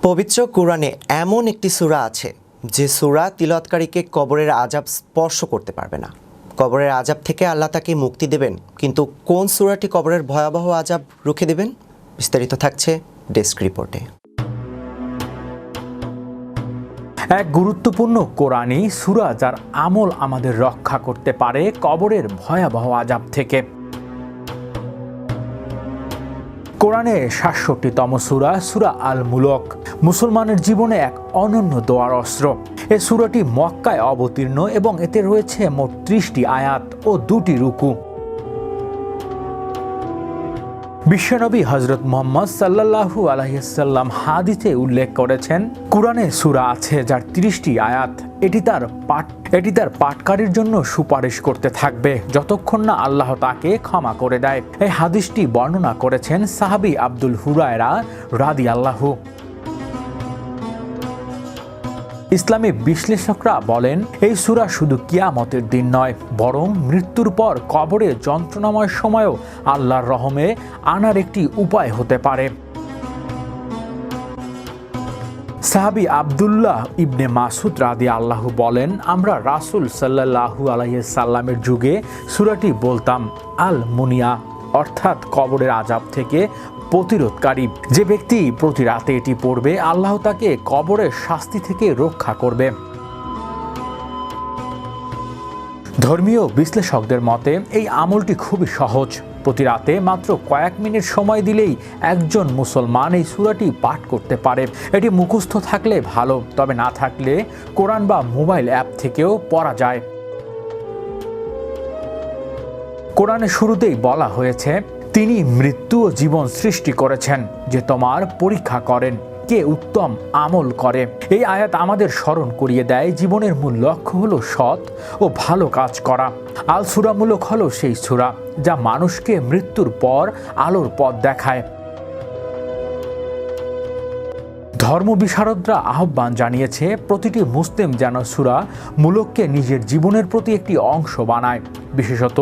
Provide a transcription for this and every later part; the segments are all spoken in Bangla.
পবিত্র কোরআনে এমন একটি সূরা আছে যে সূরা তিলাওয়াতকারীকে কবরের আযাব স্পর্শ করতে পারবে না। কবরের আযাব থেকে আল্লাহ তাকে মুক্তি দেবেন, কিন্তু কোন সূরাটি কবরের ভয়াবহ আযাব রুখে দেবেন? বিস্তারিত থাকছে ডেস্ক রিপোর্টে। এক গুরুত্বপূর্ণ কোরআনী সূরা যার আমল আমাদের রক্ষা করতে পারে কবরের ভয়াবহ আযাব থেকে। কোরআনের ৬৭তম সূরা সূরা আল মুলক মুসলমানের জীবনে এক অনন্য দোয়ার অস্ত্র। এই সূরাটি মক্কায় অবতীর্ণ এবং এতে রয়েছে মোট ৩০টি আয়াত ও ২টি রুকু। বিশ্বনবী হযরত মুহাম্মদ সাল্লাল্লাহু আলাইহি ওয়াসাল্লাম হাদিসে উল্লেখ করেছেন, কোরআনে সূরা আছে যার ৩০টি আয়াত, এটি তার পাঠকারীর জন্য সুপারিশ করতে থাকবে যতক্ষণ না আল্লাহ তাকে ক্ষমা করে দেয়। এই হাদিসটি বর্ণনা করেছেন সাহাবী আব্দুল হুরায়রা রাদিয়াল্লাহু। ইসলামী বিশ্লেষকরা বলেন, এই সূরা শুধু কিয়ামতের দিন নয়, বরং মৃত্যুর পর কবরে যন্ত্রণাময় সময়েও আল্লাহর রহমে আনার একটি উপায় হতে পারে। সাহাবী আব্দুল্লাহ ইবনে মাসুদ রাদিয়াল্লাহু বলেন, আমরা রাসূল সাল্লাল্লাহু আলাইহি সাল্লামের যুগে সূরাটি বলতাম আল মুনিয়া, অর্থাৎ কবরের আযাব থেকে প্রতিরোধকারী। যে ব্যক্তি প্রতি রাতে এটি পড়বে, আল্লাহ তাকে কবরের শাস্তি থেকে রক্ষা করবে। ধর্মীয় বিশ্লেষকদের মতে এই আমলটি খুবই সহজ। প্রতি রাতে মাত্র কয়েক মিনিট সময় দিলেই একজন মুসলমান এই সূরাটি পাঠ করতে পারে। এটি মুখস্থ থাকলে ভালো, তবে না থাকলে কোরআন বা মোবাইল অ্যাপ থেকেও পড়া যায়। কোরআনের শুরুতেই বলা হয়েছে, তিনি মৃত্যু ও জীবন সৃষ্টি করেছেন যে তোমার পরীক্ষা করেন কে উত্তম আমল করে। এই আয়াত আমাদের স্মরণ করিয়ে দেয় জীবনের মূল লক্ষ্য হলো সৎ ও ভালো কাজ করা। আল সূরা মূলক হলো সেই সূরা যা মানুষকে মৃত্যুর পর আলোর পথ দেখায়। ধর্ম বিশারদরা আহ্বান জানিয়েছে প্রতিটি মুসলিম যেন সূরা মুলককে নিজের জীবনের প্রতি একটি অংশ বানায়, বিশেষত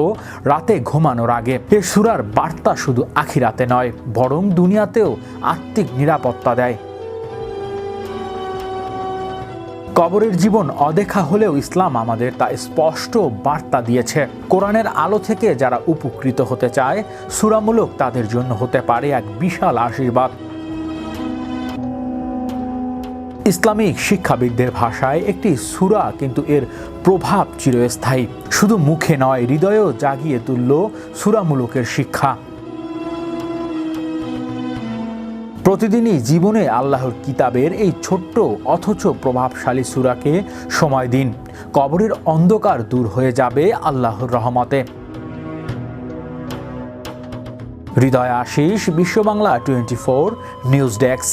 রাতে ঘুমানোর আগে। এই সূরার বার্তা শুধু আখিরাতে নয়, বরং দুনিয়াতেও আত্মিক নিরাপত্তা দেয়। কবরের জীবন অদেখা হলেও ইসলাম আমাদের তা স্পষ্ট বার্তা দিয়েছে। কোরআনের আলো থেকে যারা উপকৃত হতে চায়, সূরা মুলক তাদের জন্য হতে পারে এক বিশাল আশীর্বাদ। ইসলামিক শিক্ষাবিদদের ভাষায় একটি সূরা কিন্তু এর প্রভাব চিরস্থায়ী। শুধু মুখে নয়, হৃদয়েও জাগিয়ে তুলল সূরা মুলকের শিক্ষা। প্রতিদিনই জীবনে আল্লাহর কিতাবের এই ছোট্ট অথচ প্রভাবশালী সূরাকে সময় দিন। কবরের অন্ধকার দূর হয়ে যাবে আল্লাহর রহমতে। হৃদয় আশিস, বিশ্ব বাংলা 24 নিউজ ডেস্ক।